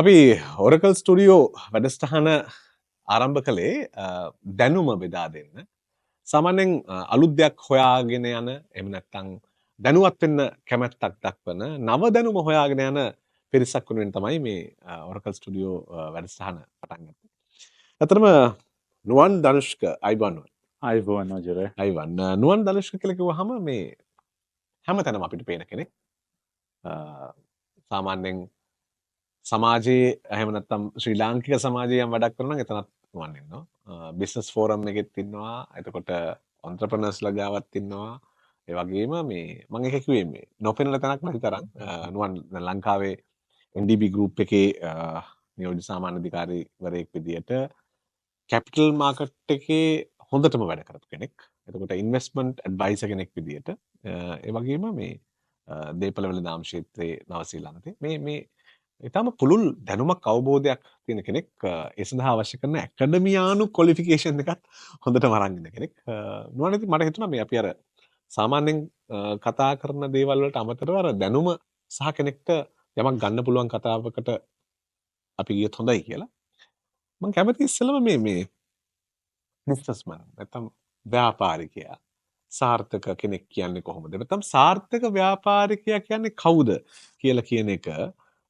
අපි oracle studio වැඩස්ටහන ආරම්භ කළේ දැනුම බෙදා දෙන්න. සාමාන්‍යයෙන් අලුත් දෙයක් හොයාගෙන යන එහෙම නැත්නම් දැනුවත් වෙන්න කැමැත්තක් දක්වන නව දැනුම හොයාගෙන යන පිරිසක් වෙනුවෙන් තමයි මේ ඔරකල් ස්ටුඩියෝ වැඩසටහන පටන් ගත්තේ. ඇත්තටම නුවන් ධනුෂ්ක අයිබෝන් අයිබෝන් නෝජරේ. අයිවන් නුවන් ධනුෂ්ක කියලා කිව්වහම මේ හැමතැනම අපිට පේන කෙනෙක්. සාමාන්‍යයෙන් සමාජයේ එහෙම නැත්නම් ශ්‍රී ලාංකික සමාජයේ යම් වැඩක් කරනවා නම් එතනත් නුවන් ඉන්නවා. බිස්නස් ෆෝරම් එකෙත් ඉන්නවා. එතකොට ඔන්ටර්ප්‍රනර්ස්ලා ගාවත් ඉන්නවා. ඒ වගේම මේ මම එක කිව්වේ මේ නොපෙනෙන තැනක් නැති තරම් නුවන් ලංකාවේ NDB ගෲප් එකේ නියෝජ්‍ය සාමාන්‍ය අධිකාරීවරයෙක් විදියට කැපිටල් මාකට් එකේ හොඳටම වැඩ කරපු කෙනෙක්. එතකොට ඉන්වෙස්ට්මන්ට් ඇඩ්වයිසර් කෙනෙක් විදියට ඒ වගේම මේ දේපළ වෙළඳාම් ක්ෂේත්‍රයේ නවසීලන්තේ මේ ඉතාම පුළුල් දැනුමක් අවබෝධයක් තියෙන කෙනෙක්. ඒ සඳහා අවශ්‍ය කරන ඇකඩමියානු ක්වොලිෆිකේෂන් එකත් හොඳටම අරන් ඉන්න කෙනෙක්. නුවන් ඉතින් මට හිතුණා මේ අපි අර සාමාන්‍යයෙන් කතා කරන දේවල් වලට අමතරව අර දැනුම සහ කෙනෙක්ට යමක් ගන්න පුළුවන් කතාවකට අපි ගියොත් හොඳයි කියලා. මම කැමති ඉස්සෙල්ලම මේ බිස්නස්මන් නැත්නම් ව්‍යාපාරිකයා සාර්ථක කෙනෙක් කියන්නේ කොහොමද? නැත්නම් සාර්ථක ව්‍යාපාරිකයා කියන්නේ කවුද කියලා කියන එක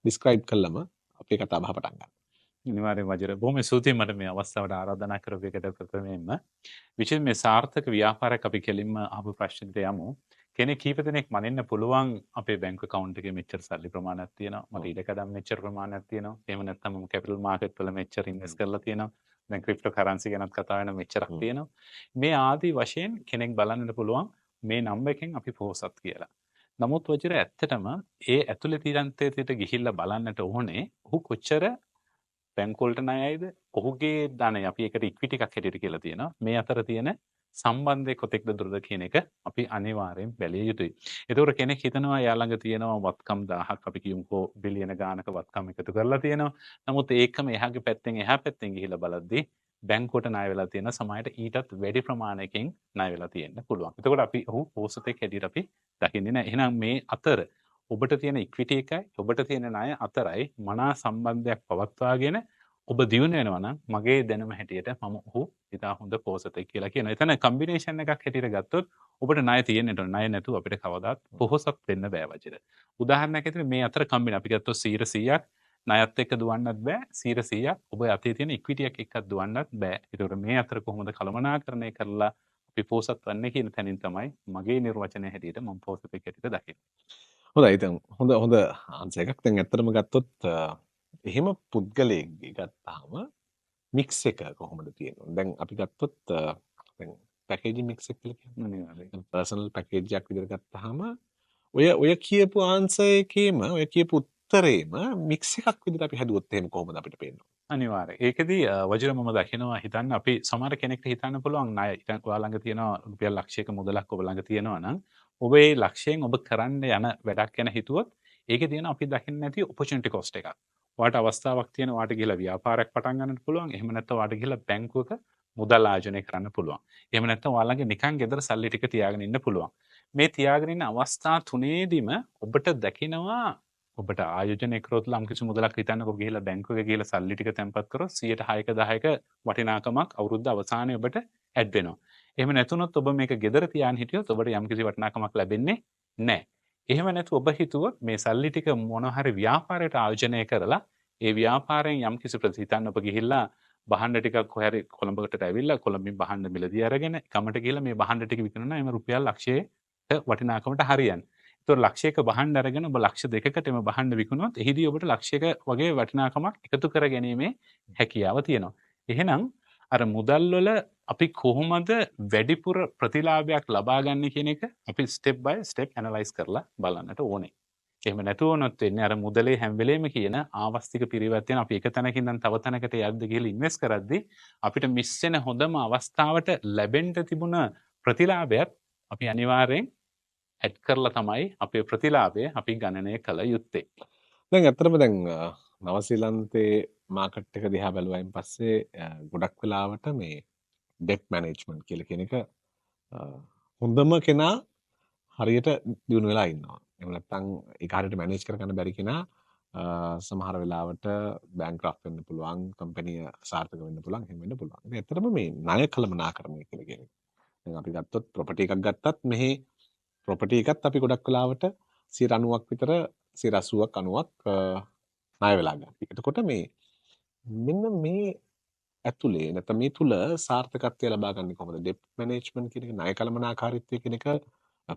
ඩිස්ක්‍රයිබ් කළම අපේ කතා බහ පටන් ගන්නවා. අනිවාර්යෙන් වජිර. බොහොම ස්තුතියි මට මේ අවස්ථාවට ආරාධනා කරපු එකට ප්‍රථමයෙන්ම. විශේෂයෙන් මේ සාර්ථක ව්‍යාපාරයක් අපි කෙලින්ම අහපු ප්‍රශ්නෙට යමු. කෙනෙක් කීප දෙනෙක් මනින්න පුළුවන් අපේ බැංකු account එකේ මෙච්චර සල්ලි ප්‍රමාණයක් තියෙනවා. මට ඉඩකඩම් මෙච්චර ප්‍රමාණයක් තියෙනවා. එහෙම නැත්නම් මම කැපිටල් මාකට් වල මෙච්චර ඉන්වෙස්ට් කරලා තියෙනවා. දැන් ක්‍රිප්ටෝ කරන්සි ගැනත් කතා වෙන මෙච්චරක් තියෙනවා. මේ ආදී වශයෙන් කෙනෙක් බලන්නට පුළුවන් මේ නම්බර් එකෙන් අපි පොහොසත් කියලා. නමුත් වජිර ඇත්තටම ඒ ඇතුළේ තිරන්තයට ගිහිල්ලා බලන්නට ඕනේ ඔහු කොච්චර බැංකුවලට ණයයිද ඔහුගේ ධනය අපි ඒකට ඉක්විටි එකක් හැටියට කියලා තියෙනවා මේ අතර තියෙන සම්බන්ධය කොතෙක්ද දුරද කියන එක අපි අනිවාර්යෙන් බැලිය යුතුයි. ඒතකොට කෙනෙක් හිතනවා යා ළඟ තියෙනවා වත්කම් 1000ක් අපි කියමුකෝ බිලියන ගානක වත්කම් එකතු කරලා තියෙනවා. නමුත් ඒකම එහාගේ පැත්තෙන් එහා පැත්තෙන් ගිහිල්ලා බලද්දී බැංකුවට ණය වෙලා තියෙන සමහරට ඊටත් වැඩි ප්‍රමාණයකින් ණය වෙලා තියෙන්න පුළුවන්. එතකොට අපි ඔහු පෝසතෙක් හැටියට අපි දකින්නේ නැහැ. එහෙනම් මේ අතර ඔබට තියෙන ඉක්විටි එකයි ඔබට තියෙන ණය අතරයි මනා සම්බන්ධයක් පවත්වාගෙන ඔබ දියුණු වෙනවා නම් මගේ දැනුම හැටියට මම ඔහු ඉතා හොඳ පෝසතෙක් කියලා කියනවා. එතන කම්බිනේෂන් එකක් හැටියට ගත්තොත් ඔබට ණය තියෙන්නට ඕන. ණය නැතුව අපිට කවදාත් පොහොසත් වෙන්න බෑ වජිර. උදාහරණයක් ඇතුලේ මේ අතර කම්බින අපි ගත්තොත් 100ක් ණයත් එක්ක දුවන්නත් බෑ 100ක් ඔබ අතේ තියෙන ඉක්විටි එකක් එක්කත් දුවන්නත් බෑ. ඒතකොට මේ අතර කොහොමද කළමනාකරණය කරලා අපි පෝසත් වන්නේ කියන තැනින් තමයි මගේ නිර්වචනය හැටියට මම පෝසතෙක් හැටියට දකින්නේ. හොඳයි දැන් හොඳ ආන්සර් එකක්. දැන් ඇත්තටම ගත්තොත් එහෙම පුද්ගලයෙක්ගේ ගත්තාම මික්ස් එක කොහොමද තියෙන්නේ? දැන් අපි ගත්තොත් දැන් පැකේජින් මික්ස් එක කියලා කියන්නේ. පර්සනල් පැකේජ් එකක් විදිහට ගත්තාම ඔය කියපු ආන්සර් එකේම ඔය කියපු උත්තරේම මික්ස් එකක් විදිහට අපි හැදුවොත් එහෙම කොහොමද අපිට පේන්නේ? අනිවාර්යයෙන්. ඒකෙදී වජිර මම දකිනවා හිතන්න අපි සමහර කෙනෙක්ට හිතන්න පුළුවන් ණය ඉතින් ඔයා ළඟ තියෙනවා රුපියල් ලක්ෂයක මුදලක් ඔබ ළඟ තියෙනවා නම් ඔබ ඒ ලක්ෂයෙන් ඔබ කරන්න යන වැඩක් ගැන හිතුවොත් ඒකේ තියෙන අපි දකින්න නැති opportunity cost එකක්. ඔයාට අවස්ථාවක් තියෙන ඔයාට ගිහලා ව්‍යාපාරයක් පටන් ගන්නත් පුළුවන්. එහෙම නැත්නම් ඔයාට ගිහලා බැංකුවක මුදල් ආයෝජනය කරන්න පුළුවන්. එහෙම නැත්නම් ඔයා ළඟ නිකන් ගෙදර සල්ලි ටික තියාගෙන ඉන්න පුළුවන්. මේ තියාගෙන ඉන්න අවස්ථා තුනේදීම ඔබට දකිනවා ඔබට ආයෝජනය කරොත් ලම් කිසි මුදලක් හිතන්නකෝ ගිහලා බැංකුවක ගිහලා සල්ලි ටික තැන්පත් කරොත් 106ක 10ක වටිනාකමක් අවුරුද්ද අවසානයේ ඔබට ඇඩ් වෙනවා. එහෙම නැතුනොත් ඔබ මේක ගෙදර තියාගෙන හිටියොත් ඔබට යම් කිසි වටිනාකමක් ලැබෙන්නේ නැහැ. එහෙම නැතු ඔබ හිතුවොත් මේ සල්ලි ටික මොන හරි ව්‍යාපාරයකට ආයෝජනය කරලා ඒ ව්‍යාපාරයෙන් යම් කිසි ප්‍රතිහිතන්න ඔබ ගිහිල්ලා බහන්න ටිකක් කොහරි කොළඹකට ඇවිල්ලා කොළඹින් බහන්න මිලදී අරගෙන කමට ගිහලා මේ බහන්න ටික විකුණනවා එම රුපියල් ලක්ෂයක වටිනාකමට හරියන්නේ. ඒතකොට ලක්ෂයක බහන්න අරගෙන ඔබ ලක්ෂ දෙකකටම බහන්න විකුණුවොත් එහිදී ඔබට ලක්ෂයක වගේ වටිනාකමක් එකතු කර ගැනීමේ හැකියාව තියෙනවා. එහෙනම් අර මුදල් වල අපි කොහොමද වැඩිපුර ප්‍රතිලාභයක් ලබා ගන්න කියන එක අපි ස්ටෙප් බයි ස්ටෙප් ඇනලයිස් කරලා බලන්නට ඕනේ. එහෙම නැතුව වුණොත් වෙන්නේ අර මුදලේ හැම වෙලේම කියන ආවස්තික පිරිවැත්තෙන් අපි එක තැනකින් ඉඳන් තව තැනකට යද්ද ගිහලා ඉන්වෙස්ට් කරද්දී අපිට මිස් වෙන හොඳම අවස්ථාවට ලැබෙන්න තිබුණ ප්‍රතිලාභයත් අපි අනිවාර්යෙන් ඇඩ් කරලා තමයි අපේ ප්‍රතිලාභය අපි ගණනය කළ යුත්තේ. දැන් ඇත්තටම දැන් නවසීලන්තේ මාකට් එක දිහා බැලුවයින් පස්සේ ගොඩක් වෙලාවට මේ ඩෙට් මැනේජ්මන්ට් කියලා කියන එක හොඳම කෙනා හරියට දියුණු වෙලා ඉන්නවා. එහෙම නැත්නම් ඒක හරියට මැනේජ් කරගන්න බැරි කෙනා සමහර වෙලාවට බැංක්‍රප්ට් වෙන්න පුළුවන්, කම්පැනි සාර්ථක වෙන්න පුළුවන්, එහෙම වෙන්න පුළුවන්. ඉතින් ඇත්තටම මේ ණය කළමනාකරණය කියලා කියන්නේ. දැන් අපි ගත්තොත් ප්‍රොපර්ටි එකක් ගත්තත් මෙහි ප්‍රොපර්ටි එකත් අපි ගොඩක් වෙලාවට 90ක් විතර 80ක් 90ක් ණය වෙලා ගන්න. එතකොට මේ මෙන්න මේ ඇතුලේ නැත්නම් මේ තුල සාර්ථකත්වය ලබා ගන්න කොහොමද? ඩෙප් මැනේජ්මන්ට් කියන එක, ණය කළමනාකාරීත්වය කියන එක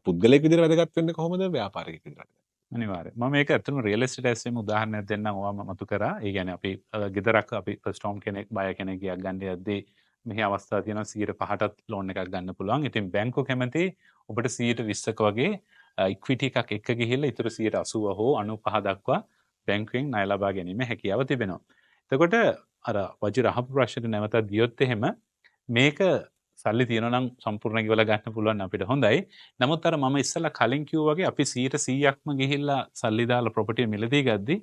පුද්ගලයෙක් විදිහට වැදගත් වෙන්නේ කොහොමද? ව්‍යාපාරිකයෙක් විදිහට? අනිවාර්යයෙන්. මම මේක ඇත්තටම රියල් එස්ටේට් ඇස්සෙම උදාහරණයක් දෙන්නම්. ඔයාම මතු කරා. ඒ කියන්නේ අපි ගෙදරක් අපි ෆස්ට් හෝම් කෙනෙක් බය කෙනෙක් ගියක් ගන්න යද්දී මෙහි අවස්ථා තියෙනවා 105ටත් ලෝන් එකක් ගන්න පුළුවන්. ඉතින් බැංකුව කැමති ඔබට 120ක වගේ ඉක්විටි එකක් එක්ක ගිහිල්ලා ඉතුරු 80 හෝ 95 දක්වා බැංකුවෙන් ණය ලබා ගැනීම හැකියාව තිබෙනවා. එතකොට අර වජිර අහපු ප්‍රශ්නෙට නැවතත් ගියොත් එහෙම මේක සල්ලි තියෙනවා නම් සම්පූර්ණ ගෙවලා ගන්න පුළුවන් අපිට හොඳයි. නමුත් අර මම ඉස්සෙල්ලා කලින් කිව්වා වගේ අපි 100%ක්ම ගිහිල්ලා සල්ලි දාලා ප්‍රොපර්ටි මිලදී ගද්දි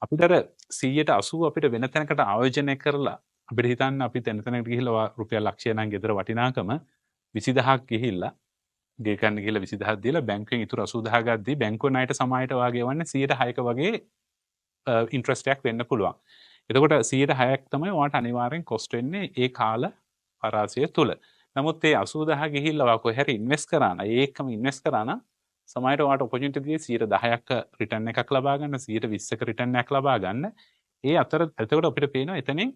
අපිට අර 180 අපිට වෙන තැනකට ආයෝජනය කරලා අපිට හිතන්න අපි තැන තැනකට ගිහිල්ලා රුපියල් ලක්ෂය නම් ගෙදර වටිනාකම 20000ක් ගිහිල්ලා ගේ ගන්න ගිහිල්ලා 20000ක් දීලා බැංකුවෙන් ඉතුරු 80000 ගද්දි බැංකුවේ ණයට සමායට වාගේ වන්නේ 106ක වගේ ඉන්ට්‍රස්ට් එකක් වෙන්න පුළුවන්. එතකොට 106ක් තමයි ඔයාට අනිවාර්යෙන් කොස්ට් වෙන්නේ ඒ කාල පරාසය තුල. නමුත් ඒ 80000 ගිහිල්ලා ඔයා කොහේ හරි ඉන්වෙස්ට් කරා නම් ඒකම ඉන්වෙස්ට් කරා නම් සමහරවිට ඔයාට ඔපචුනිටි එකේ 10%ක රිටර්න් එකක් ලබා ගන්න 120ක රිටර්න් එකක් ලබා ගන්න. ඒ අතර එතකොට අපිට පේනවා එතනින්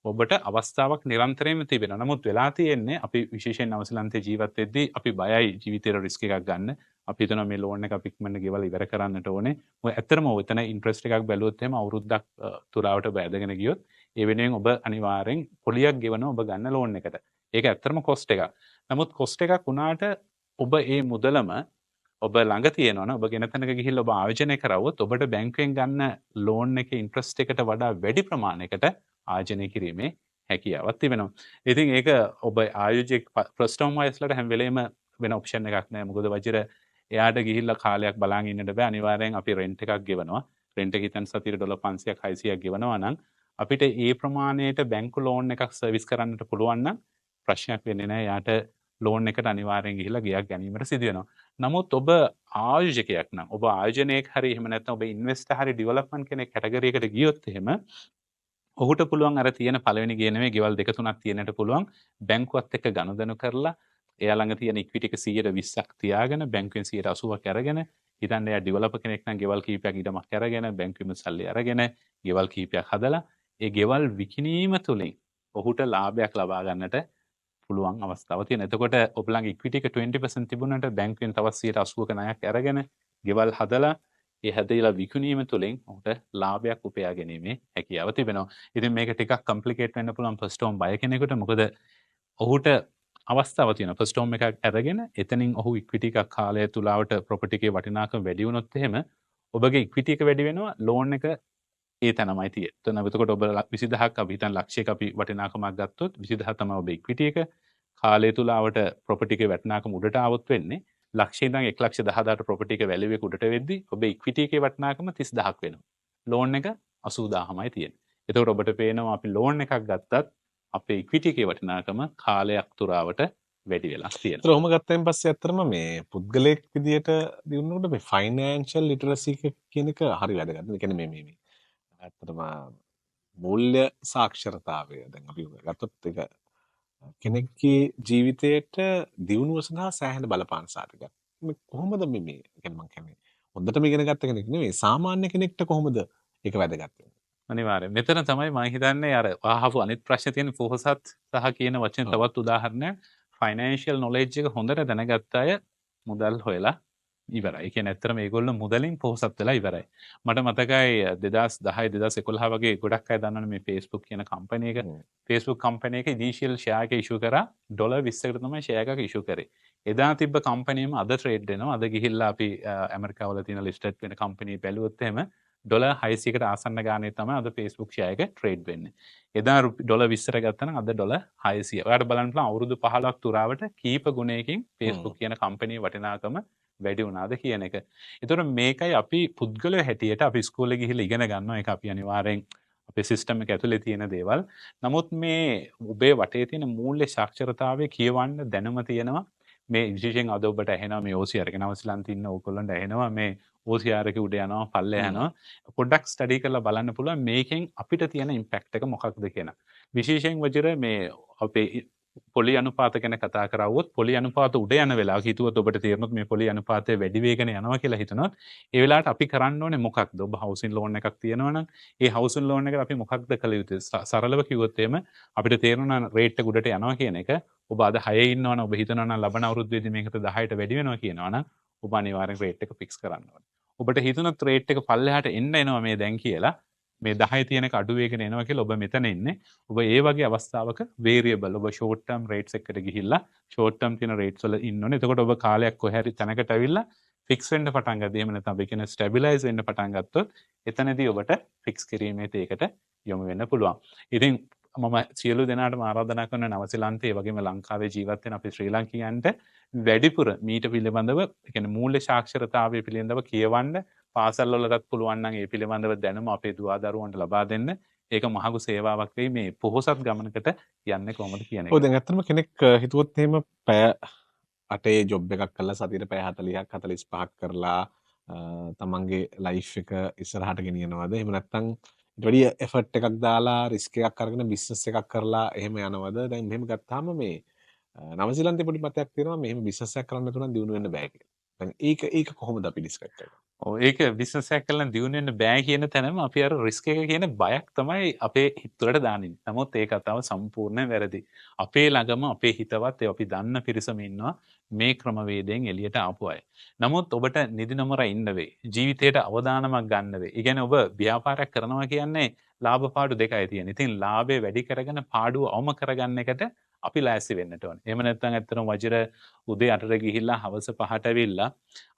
ඔබට අවස්ථාවක් නිරන්තරයෙන්ම තිබෙනවා. නමුත් වෙලා තියෙන්නේ අපි විශේෂයෙන් නවසීලන්තේ ජීවත් වෙද්දී අපි බයයි ජීවිතේට රිස්ක් එකක් ගන්න. අපි හිතනවා මේ ලෝන් එක අපි ඉක්මනට ගෙවලා ඉවර කරන්නට ඕනේ. මොකද ඇත්තටම ඔතන ඉන්ට්‍රස්ට් එකක් බැලුවොත් එහෙම අවුරුද්දක් තුරාවට බැඳගෙන ගියොත් ඒ වෙනුවෙන් ඔබ අනිවාර්යෙන් පොලියක් ගෙවනවා ඔබ ගන්න ලෝන් එකට. ඒක ඇත්තටම කොස්ට් එකක්. නමුත් කොස්ට් එකක් වුණාට ඔබ ඒ මුදලම ඔබ ළඟ තියෙනවනේ ඔබ ගෙන තැනක ගිහිල්ලා ඔබ ආයෝජනය කරවුවොත් ඔබට බැංකුවෙන් ගන්න ලෝන් එකේ ඉන්ට්‍රස්ට් එකට වඩා වැඩි ප්‍රමාණයකට ආයෝජනය කිරීමේ හැකියාවක් තිබෙනවා. ඉතින් ඒක ඔබ ආයෝජක ෆස්ට් හෝම් වයස්ලට හැම වෙලේම වෙන ඔප්ෂන් එකක් නැහැ. මොකද වජිර එයාට ගිහිල්ලා කාලයක් බලාගෙන ඉන්නට බෑ. අනිවාර්යෙන් අපි රෙන්ට් එකක් ගෙවනවා. රෙන්ට් එක හිතන් සතියට ඩොලර් 500ක් 600ක් ගෙවනවා නම් අපිට ඒ ප්‍රමාණයට බැංකු ලෝන් එකක් සර්විස් කරන්නට පුළුවන් නම් ප්‍රශ්නයක් වෙන්නේ නැහැ. යාට ලෝන් එකට අනිවාර්යෙන් ගිහිල්ලා ගියක් ගැනීමට සිදු වෙනවා. නමුත් ඔබ ආයෝජකයෙක් නම් ඔබ ආයෝජනයක හරි එහෙම නැත්නම් ඔබ ඉන්වෙස්ටර් හරි ඩෙවලොප්මන්ට් කෙනෙක් කැටගරි එකට ගියොත් එහෙම ඔහුට පුළුවන් අර තියෙන පළවෙනි ගේ නෙමෙයි ගෙවල් දෙක තුනක් තියෙන්නට පුළුවන් බැංකුවත් එක්ක ගනුදෙනු කරලා එයා ළඟ තියෙන ඉක්විටි එක 120ක් තියාගෙන බැංකුවෙන් 80ක් අරගෙන හිතන්න එයා ඩෙවලොපර් කෙනෙක් නම් ගෙවල් කීපයක් ඉඩමක් අරගෙන බැංකුවෙන් සල්ලි අරගෙන ගෙවල් කීපයක් හදලා ඒ ගෙවල් විකිණීම තුලින් ඔහුට ලාභයක් ලබා ගන්නට පුළුවන් අවස්ථාවක් තියෙනවා. එතකොට ඔබ ළඟ ඉක්විටි එක 20% තිබුණාට බැංකුවෙන් තවත් 80ක ණයක් අරගෙන ගෙවල් හදලා ඒ හැදලා විකුණීම තුළින් ඔහුට ලාභයක් උපයා ගැනීමේ හැකියාව තිබෙනවා. ඉතින් මේක ටිකක් කම්ප්ලිකේට් වෙන්න පුළුවන් ෆස්ට් හෝම් බය කෙනෙකුට. මොකද ඔහුට අවස්ථාවක් තියෙනවා ෆස්ට් හෝම් එකක් අරගෙන එතනින් ඔහු ඉක්විටි එකක් කාලය තුලවට ප්‍රොපර්ටි එකේ වටිනාකම වැඩි වුණොත් එහෙම ඔබගේ ඉක්විටි එක වැඩි වෙනවා ලෝන් එක ඒ තැනමයි තියෙන්නේ. එතකොට ඔබ 20000ක් අපි හිතන් ලක්ෂයක අපි වටිනාකමක් ගත්තොත් 20000 තමයි ඔබේ ඉක්විටි එක. කාලය තුලවට ප්‍රොපර්ටි එකේ වටිනාකම උඩට આવොත් වෙන්නේ ලක්ෂය ඉඳන් 1,10,000ට ප්‍රොපර්ටි එක වැලියු එක උඩට වෙද්දි ඔබේ ඉක්විටි එකේ වටිනාකම 30000ක් වෙනවා. ලෝන් එක 80000මයි තියෙන්නේ. එතකොට ඔබට පේනවා අපි ලෝන් එකක් ගත්තත් අපේ ඉක්විටි එකේ වටිනාකම කාලයක් තුරාවට වැඩි වෙලා තියෙනවා. ඒතර ඔහොම ගත්තයින් පස්සේ ඇත්තටම මේ පුද්ගලයෙක් විදියට දිනුනකොට මේ ෆයිනෑන්ෂල් ලිටරසි කියන එක හරි වැදගත්. ඒ කියන්නේ මේ ඇත්තටම මූල්‍ය සාක්ෂරතාවය දැන් අපි ගත්තොත් ඒක කෙනෙක්ගේ ජීවිතයට දියුණුව සඳහා සෑහෙන බලපාන සාධකයක්. මේ කොහොමද මේ කියන්නේ මම කියන්නේ හොඳටම ඉගෙන ගත්ත කෙනෙක් නෙවෙයි සාමාන්‍ය කෙනෙක්ට කොහොමද ඒක වැදගත් වෙන්නේ? අනිවාර්යෙන්. මෙතන තමයි මම හිතන්නේ අර අහපු අනිත් ප්‍රශ්නේ තියෙන පොහොසත් සහ කියන වචන තවත් උදාහරණයක් ෆයිනෑන්ෂල් නොලෙජ් එක හොඳට දැනගත්ත අය මුදල් හොයලා ඉවරයි. ඒ කියන්නේ ඇත්තටම මේගොල්ලෝ මුදලින් පොහොසත් වෙලා ඉවරයි. මට මතකයි 2010 2011 වගේ ගොඩක් අය දන්නවනේ මේ Facebook කියන කම්පැනි එක. Facebook කම්පැනි එක ඉනිෂියල් ෂෙයා එක ඉෂුව කරා ඩොලර් 20කට තමයි ෂෙයා එකක් ඉෂුව කරේ. එදා තිබ්බ කම්පැනිම අද ට්‍රේඩ් වෙනවා. අද ගිහිල්ලා අපි ඇමරිකාවල තියෙන ලිස්ටඩ් වෙන කම්පැනි බැලුවොත් එහෙම ඩොලර් 600කට ආසන්න ගානේ තමයි අද Facebook ෂෙයා එක ට්‍රේඩ් වෙන්නේ. එදා ඩොලර් 20ට ගත්තා නම් අද ඩොලර් 600. ඔයාලට බලන්න පුළුවන් අවුරුදු 15ක් තුරාවට කීප ගුණයකින් Facebook කියන කම්පැනි වටිනාකම වැඩි වුණාද කියන එක. ඒතකොට මේකයි අපි පුද්ගලයෝ හැටියට අපි ඉස්කෝලේ ගිහිල්ලා ඉගෙන ගන්නවා. ඒක අපි අනිවාර්යෙන් අපේ සිස්ටම් එක ඇතුලේ තියෙන දේවල්. නමුත් මේ ඔබේ වටේ තියෙන මූල්‍ය සාක්ෂරතාවය කියවන්න දැනුම තියෙනවා. මේ විශේෂයෙන් අද ඔබට ඇහෙනවා මේ OCR එක නවසීලන්තේ ඉන්න ඕගොල්ලන්ට ඇහෙනවා මේ OCR එක උඩ යනවා පල්ලේ යනවා පොඩ්ඩක් ස්ටඩි කරලා බලන්න පුළුවන් මේකෙන් අපිට තියෙන ඉම්පැක්ට් එක මොකක්ද කියන විශේෂයෙන් වජිර මේ අපේ පොලි අනුපාත ගැන කතා කරවුවොත් පොලි අනුපාත උඩ යන වෙලාවක හිතුවොත් ඔබට තේරෙනොත් මේ පොලි අනුපාතය වැඩි වෙගෙන යනවා කියලා හිතනොත් ඒ වෙලාවට අපි කරන්න ඕනේ මොකක්ද ඔබ හවුසින් ලෝන් එකක් තියෙනවා නම් ඒ හවුසින් ලෝන් එකට අපි මොකක්ද කළ යුත්තේ සරලව කිව්වොත් එහෙම අපිට තේරෙනවා රේට් එක උඩට යනවා කියන එක ඔබ අද 6 ඉන්නවා නම් ඔබ හිතනවා නම් ලබන අවුරුද්දේදී මේකට 10ට වැඩි වෙනවා කියනවා නම් ඔබ අනිවාර්යෙන් රේට් එක ෆික්ස් කරන්න ඕනේ. ඔබට හිතුණොත් රේට් එක පල්ලෙහාට එනවා මේ දැන් කියලා මේ 10 තියෙන එක අඩු වෙගෙන එනවා කියලා ඔබ මෙතන ඉන්නේ. ඔබ ඒ වගේ අවස්ථාවක වේරියබල් ඔබ ෂෝට් ටර්ම් රේට්ස් එකට ගිහිල්ලා ෂෝට් ටර්ම් තියෙන රේට්ස් වල ඉන්න ඕනේ. එතකොට ඔබ කාලයක් කොහේ හරි තැනකට ඇවිල්ලා ෆික්ස් වෙන්න පටන් ගද්දී එහෙම නැත්නම් අපි කියන ස්ටැබිලයිස් වෙන්න පටන් ගත්තොත් එතනදී ඔබට ෆික්ස් කිරීමේ තේකට යොමු වෙන්න පුළුවන්. ඉතින් මම සියලු දෙනාටම ආරාධනා කරන නවසීලන්තේ වගේම ලංකාවේ ජීවත් වෙන අපි ශ්‍රී ලාංකිකයන්ට වැඩිපුර මීට පිළිබඳව ඒ කියන්නේ මූල්‍ය සාක්ෂරතාවය පිළිබඳව කියවන්න පාසල් වලටත් පුළුවන් නම් ඒ පිළිබඳව දැනුම අපේ දුවා දරුවන්ට ලබා දෙන්න. ඒක මහඟු සේවාවක් වෙයි මේ පොහොසත් ගමනකට යන්නේ කොහොමද කියන එක. ඔව් දැන් ඇත්තටම කෙනෙක් හිතුවොත් එහෙම පැය 8 ජොබ් එකක් කරලා සතියට පැය 40ක් 45ක් කරලා තමන්ගේ ලයිෆ් එක ඉස්සරහට ගෙනියනවද? එහෙම නැත්නම් ඊට වැඩිය එෆර්ට් එකක් දාලා රිස්ක් එකක් අරගෙන බිස්නස් එකක් කරලා එහෙම යනවද? දැන් මෙහෙම ගත්තාම මේ නවසීලන්තේ පොඩි මතයක් තියෙනවා මෙහෙම බිස්නස් එකක් කරන්න නැතුව නම් දියුණු වෙන්න බෑ කියලා. දැන් ඒක කොහොමද අපි ඩිස්කස් කරන්නේ? ඔව් ඒක බිස්නස් එකක් කරලා දියුණු වෙන්න බෑ කියන තැනම අපි අර රිස්ක් එක කියන බයක් තමයි අපේ හිත වලට දාන්නේ. නමුත් ඒ කතාව සම්පූර්ණයෙන් වැරදි. අපේ ළඟම අපේ හිතවත් අපි දන්න පිරිසම ඉන්නවා මේ ක්‍රමවේදයෙන් එළියට ආපු අය. නමුත් ඔබට නිදි නොමර ඉන්න වෙයි. ජීවිතයට අවදානමක් ගන්න වෙයි. ඒ කියන්නේ ඔබ ව්‍යාපාරයක් කරනවා කියන්නේ ලාභ පාඩු දෙකයි තියෙන. ඉතින් ලාභය වැඩි කරගෙන පාඩුව අවම කරගන්න එකට අපි ලෑස්ති වෙන්නට ඕනේ. එහෙම නැත්නම් ඇත්තටම වජිර උදේ 8ට ගිහිල්ලා හවස 5ට ඇවිල්ලා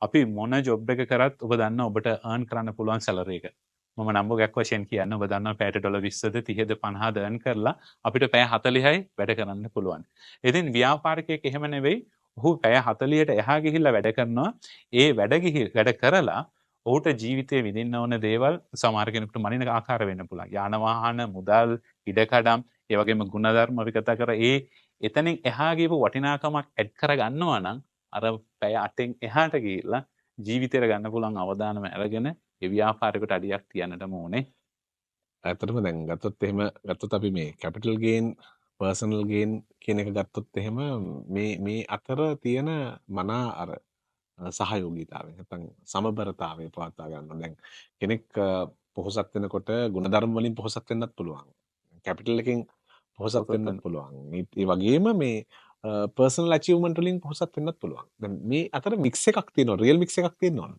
අපි මොන ජොබ් එක කරත් ඔබ දන්නවා ඔබට earn කරන්න පුළුවන් salary එක. මම නම්බරයක් වශයෙන් කියන්න ඔබ දන්නවා පැයට ඩොලර් 20ද 30ද 50ද earn කරලා අපිට පැය 40යි වැඩ කරන්න පුළුවන්. ඉතින් ව්‍යාපාරිකයෙක් එහෙම නෙවෙයි. ඔහු පැය 40ට එහා ගිහිල්ලා වැඩ කරනවා. ඒ වැඩ කරලා ඔහුට ජීවිතේ විඳින්න ඕන දේවල් සමහර කෙනෙකුට මනින ආකාර වෙන්න පුළුවන්. යාන වාහන, මුදල්, ඉඩකඩම්, ඒ වගේම ගුණධර්ම අපි කතා කර එතනින් එහා ගියපු වටිනාකමක් ඇඩ් කර ගන්නවා නම් අර පැය 8න් එහාට ගිහිල්ලා ජීවිතේට ගන්න පුළුවන් අවදානම අරගෙන ඒ ව්‍යාපාරයකට අඩියක් තියන්නටම ඕනේ. ඇත්තටම දැන් ගත්තොත් අපි මේ කැපිටල් ගේන් පර්සනල් ගේන් කියන එක ගත්තොත් එහෙම මේ අතර තියෙන මනා අර සහයෝගීතාවය නැත්නම් සමබරතාවය පවත්වා ගන්න ඕනේ. දැන් කෙනෙක් පොහොසත් වෙනකොට ගුණධර්ම වලින් පොහොසත් වෙන්නත් පුළුවන්. කැපිටල් එකෙන් පොහොසත් වෙන්නත් පුළුවන්. ඒ වගේම මේ පර්සනල් අචීව්මන්ට් වලින් පොහොසත් වෙන්නත් පුළුවන්. දැන් මේ අතර මික්ස් එකක් තියෙනවා. රියල් මික්ස් එකක් තියෙනවා.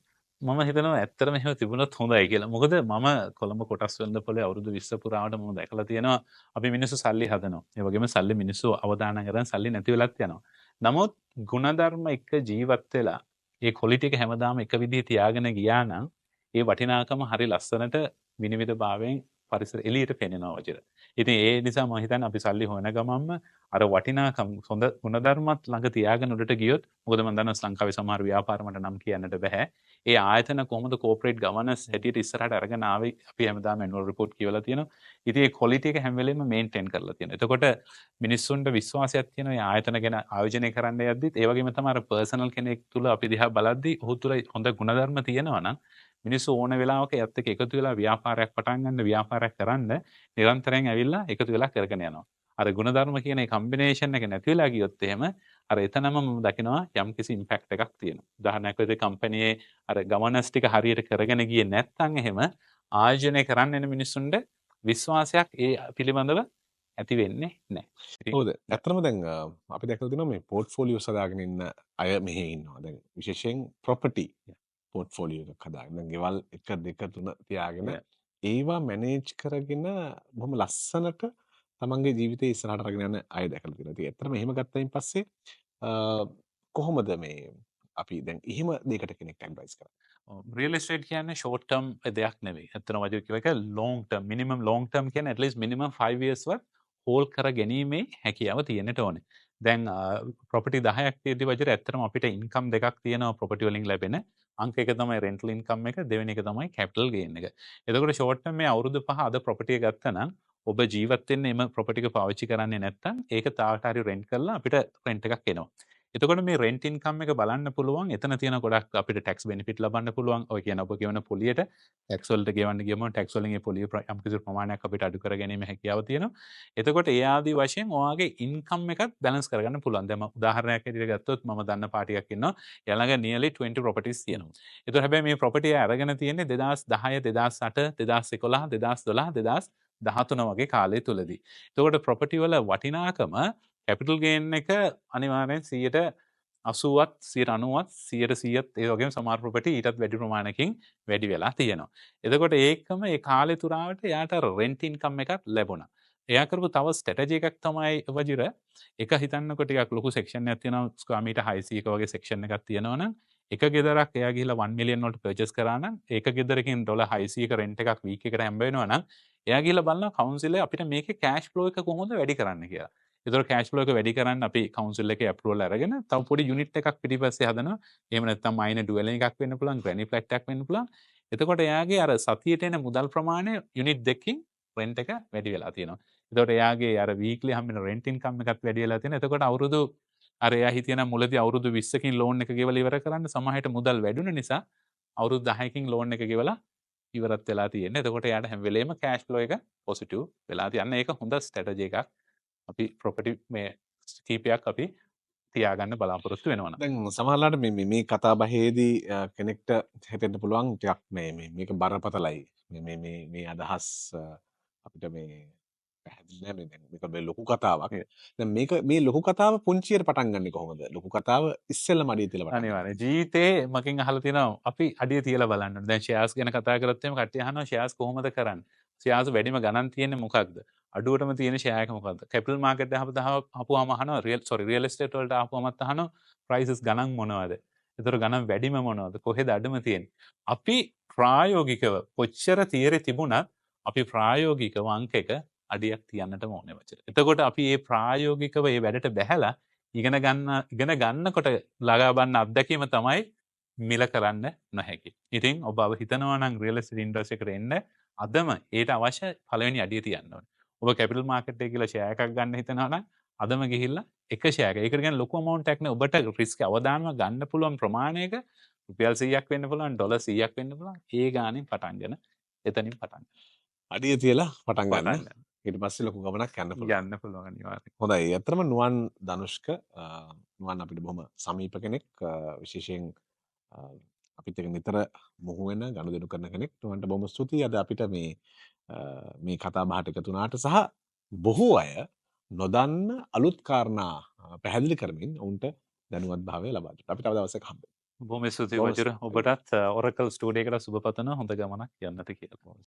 මම හිතනවා ඇත්තටම එහෙම තිබුණොත් හොඳයි කියලා. මොකද මම කොළඹ කොටස් වෙළඳ පොලේ අවුරුදු 20 පුරාවට මම දැකලා තියෙනවා අපි මිනිස්සු සල්ලි හදනවා. ඒ වගේම සල්ලි මිනිස්සු අවදානම් කරන් සල්ලි නැති වෙලත් යනවා. නමුත් ಗುಣධර්ම එක්ක ජීවත් වෙලා ඒ ක්වොලිටි එක හැමදාම එක විදිහේ තියාගෙන ගියා නම් ඒ වටිනාකම හරි ලස්සනට විනිවිද භාවයෙන් පරිසර එළියට පෙනෙනවා වජිර. ඉතින් ඒ නිසා මම හිතන්නේ අපි සල්ලි හොයන ගමන්ම අර වටිනාකම් හොඳ ගුණධර්මත් ළඟ තියාගෙන උඩට ගියොත් මොකද මම දන්නවා ලංකාවේ සමහර ව්‍යාපාර මට නම් කියන්නට බෑ. ඒ ආයතන කොහොමද කෝපරේට් ගවර්නන්ස් හැටියට ඉස්සරහට අරගෙන ආවේ අපි හැමදාම ඇනුවල් රිපෝට් කියවලා තියෙනවා. ඉතින් ඒ ක්වොලිටි එක හැම වෙලෙම මේන්ටේන් කරලා තියෙනවා. එතකොට මිනිස්සුන්ට විශ්වාසයක් තියෙනවා මේ ආයතන ගැන ආයෝජනය කරන්න යද්දිත් ඒ වගේම තමයි අර පර්සනල් කෙනෙක් තුල අපි දිහා බලද්දී ඔහු තුල හොඳ ගුණධර්ම තියෙනවා නම් මිනිස්සු ඕන වෙලාවක එයත් එක්ක එකතු වෙලා ව්‍යාපාරයක් පටන් ගන්න ව්‍යාපාරයක් කරන්න නිරන්තරයෙන් ඇවිල්ලා එකතු වෙලා කරගෙන යනවා. අර ගුණධර්ම කියන ඒ කම්බිනේෂන් එක නැති වෙලා ගියොත් එහෙම අර එතනම මම දකිනවා යම්කිසි ඉම්පැක්ට් එකක් තියෙනවා. උදාහරණයක් විදිහට කම්පැනියේ අර ගවර්නන්ස් ටික හරියට කරගෙන ගියේ නැත්නම් එහෙම ආයෝජනය කරන්න එන මිනිස්සුන්ට විශ්වාසයක් ඒ පිළිබඳව ඇති වෙන්නේ නැහැ. හොඳ. ඇත්තටම දැන් අපි දැකලා තියෙනවා මේ පෝර්ට්ෆෝලියෝස් හදාගෙන ඉන්න අය මෙහි ඉන්නවා. දැන් විශේෂයෙන් ප්‍රොපර්ටි පෝර්ට්ෆෝලියෝ එකක් හදාගෙන. දැන් ගෙවල් 1 2 3 තියාගෙන ඒවා මැනේජ් කරගෙන බොහොම ලස්සනට තමන්ගේ ජීවිතේ ඉස්සරහට අරගෙන යන අය දැකලා තියෙනවා. ඉතින් ඇත්තටම එහෙම ගත්තයින් පස්සේ කොහොමද මේ අපි දැන් එහෙම දෙයකට කෙනෙක් ඇඩ්වයිස් කරන්නේ? රියල් එස්ටේට් කියන්නේ ෂෝට් ටර්ම් දෙයක් නෙවෙයි. ඇත්තටම වජිර කිව්ව එක long term minimum long term කියන්නේ at least minimum 5 years වත් හෝල්ඩ් කර ගැනීමේ හැකියාව තියෙන්නට ඕනේ. දැන් ප්‍රොපර්ටි 10ක් තියෙද්දි වජිර ඇත්තටම අපිට ඉන්කම් දෙකක් තියෙනවා ප්‍රොපර්ටි වලින් ලැබෙන. අංක එක තමයි රෙන්ටල් ඉන්කම් එක, දෙවෙනි එක තමයි කැපිටල් ගේන් එක. එතකොට ෂෝට් ටර්ම් මේ අවුරුදු 5 අද ප්‍රොපර්ටි එක ගත්තා නම් ඔබ ජීවත් වෙන්නේ එම ප්‍රොපර්ටි එක පාවිච්චි කරන්නේ නැත්නම් ඒක තාට හරි රෙන්ට් කරලා අපිට රෙන්ට් එකක් එනවා. එතකොට මේ රෙන්ට් ඉන්කම් එක බලන්න පුළුවන්. එතන තියෙන ගොඩක් අපිට ටැක්ස් බෙනිෆිට් ලබන්න පුළුවන්. ඔය කියන ඔබ ගෙවන පොලියට ටැක්ස් වලට ගෙවන්න ගියම ටැක්ස් වලින් ඒ පොලිය යම්කිසි ප්‍රමාණයක් අපිට අඩු කර ගැනීම හැකියාව තියෙනවා. එතකොට ඒ ආදී වශයෙන් ඔයාගේ ඉන්කම් එකත් බැලන්ස් කරගන්න පුළුවන්. දැන් උදාහරණයක් විදිහට ගත්තොත් මම දන්න පාටියක් ඉන්නවා. එයා ළඟ nearly 20 properties තියෙනවා. ඒතකොට හැබැයි මේ property එක අරගෙන තියෙන්නේ 2010 2008 2011 2012 2013 වගේ කාලය තුලදී. එතකොට property වල වටිනාකම කැපිටල් ගේන් එක අනිවාර්යෙන් 80ත් 90ත් 100ත් ඒ වගේම සමහර ප්‍රොපර්ටි ඊටත් වැඩි ප්‍රමාණයකින් වැඩි වෙලා තියෙනවා. එතකොට ඒකම ඒ කාලේ තුරාවට එයාට රෙන්ට් ඉන්කම් එකක් ලැබුණා. එයා කරපු තව ස්ට්‍රැටජි එකක් තමයි වජිර එක හිතන්නකො ටිකක් ලොකු සෙක්ෂන් එකක් තියෙනවා ස්ක්වයර් මීටර් 600ක වගේ සෙක්ෂන් එකක් තියෙනවා නම් එක ගෙදරක් එයා ගිහිල්ලා 1 මිලියන් වලට පර්චේස් කරා නම් ඒක ගෙදරකින් ඩොලර් 600ක රෙන්ට් එකක් වීක් එකට හම්බ වෙනවා නම් එයා ගිහිල්ලා බලනවා කවුන්සිල් එක අපිට මේකේ කෑෂ් ෆ්ලෝ එක කොහොමද වැඩි කරන්න කියලා. ඒතකොට කෑෂ් ෆ්ලෝ එක වැඩි කරන්න අපි කවුන්සිල් එකේ අප්‍රූවල් අරගෙන තව පොඩි යුනිට් එකක් පිටිපස්සේ හදනවා. එහෙම නැත්නම් මයිනර් ඩුවෙලින් එකක් වෙන්න පුළුවන්, ග්‍රැනි ෆ්ලැට් එකක් වෙන්න පුළුවන්. එතකොට එයාගේ අර සතියට එන මුදල් ප්‍රමාණය යුනිට් දෙකකින් රෙන්ට් එක වැඩි වෙලා තියෙනවා. එතකොට එයාගේ අර වීක්ලි හම්බෙන රෙන්ට් ඉන්කම් එකත් වැඩි වෙලා තියෙනවා. එතකොට අවුරුදු අර එයා හිතියනම් මුලදී අවුරුදු 20කින් ලෝන් එක ගෙවලා ඉවර කරන්න සමහරට මුදල් වැඩුණ නිසා අවුරුදු 10කින් ලෝන් එක ගෙවලා ඉවරත් වෙලා තියෙන්නේ. එතකොට එයාට හැම වෙලේම කෑෂ් ෆ්ලෝ එක පොසිටිව් වෙලා තියෙනවා. ඒක හොඳ ස්ට්‍රැටජි එකක්. අපි ප්‍රොපර්ටි මේ කීපයක් අපි තියාගන්න බලාපොරොත්තු වෙනවා නම්. දැන් සමහරලාට මේ කතා බහේදී කෙනෙක්ට හිතෙන්න පුළුවන් ටිකක් මේක බරපතලයි. මේ අදහස් අපිට මේ පැහැදිලි නෑ මේ දැන් මේක මේ ලොකු කතාවක්. දැන් මේ ලොකු කතාව පුංචියට පටන් ගන්නෙ කොහොමද? ලොකු කතාව ඉස්සෙල්ලම අඩිය තියලා පටන් ගන්න. අනිවාර්යයෙන් ජීවිතේ මගෙන් අහලා තියෙනවා අපි අඩිය තියලා බලන්න ඕනේ. දැන් ෂෙයාර්ස් ගැන කතා කරත් එහෙම කට්ටිය අහනවා ෂෙයාර්ස් කොහොමද කරන්නේ? ෂෙයාර්ස් වැඩිම ගණන් තියෙන්නේ මොකක්ද? අඩුවටම තියෙන ෂෙයාර් එක මොකක්ද? කැපිටල් මාකට් එක ආපුවාම අහනවා රියල් එස්ටේට් වලට ආපුවමත් අහනවා ප්‍රයිසස් ගණන් මොනවද? ඒතර ගණන් වැඩිම මොනවද? කොහෙද අඩුම තියෙන්නේ? අපි ප්‍රායෝගිකව කොච්චර තියරි තිබුණත් අපි ප්‍රායෝගිකව අංක එක අඩියක් තියන්නට ඕනේ වචන. එතකොට අපි මේ ප්‍රායෝගිකව මේ වැඩට බැහැලා ඉගෙන ගන්නකොට ළඟා බන්න අත්දැකීම තමයි මිල කරන්න නොහැකි. ඉතින් ඔබ හිතනවා නම් රියල් එස්ටේට් ඉන්ඩස්ට්‍රි එකට එන්න අදම ඒට අවශ්‍ය පළවෙනි අඩිය තියන්න ඕනේ. ඔබ කැපිටල් මාකට් එකේ කියලා ෂෙයාර් එකක් ගන්න හිතනවා නම් අදම ගිහිල්ලා එක ෂෙයාර් එකක්. ඒකට කියන්නේ ලොකු amount එකක් නේ. ඔබට රිස්ක් අවදානම ගන්න පුළුවන් ප්‍රමාණයක රුපියල් 100ක් වෙන්න පුළුවන්, ඩොලර් 100ක් වෙන්න පුළුවන්. ඒ ගාණෙන් පටන්ගෙන එතනින් පටන් අඩිය තියලා පටන් ගන්න. ඊට පස්සේ ලොකු ගමනක් යන්න පුළුවන්. යන්න පුළුවන් අනිවාර්යයෙන්. හොඳයි. ඇත්තටම නුවන් ධනුෂ්ක නුවන් අපිට බොහොම සමීප කෙනෙක් විශේෂයෙන් අපිත් එක්ක නිතර මුහු වෙන ගනුදෙනු කරන කෙනෙක්. නුවන්ට බොහොම ස්තුතියි අද අපිට මේ කතා බහට එකතු වුණාට සහ බොහෝ අය නොදන්න අලුත් කාරණා පැහැදිලි කරමින් ඔවුන්ට දැනුවත් භාවය ලබා දුන්නා. අපි තව දවසක හම්බෙමු. බොහොම ස්තුතියි වජිර. ඔබටත් ඔරකල් ස්ටුඩියෝ එකට සුබ පතනවා. හොඳ ගමනක් යන්නට කියලා.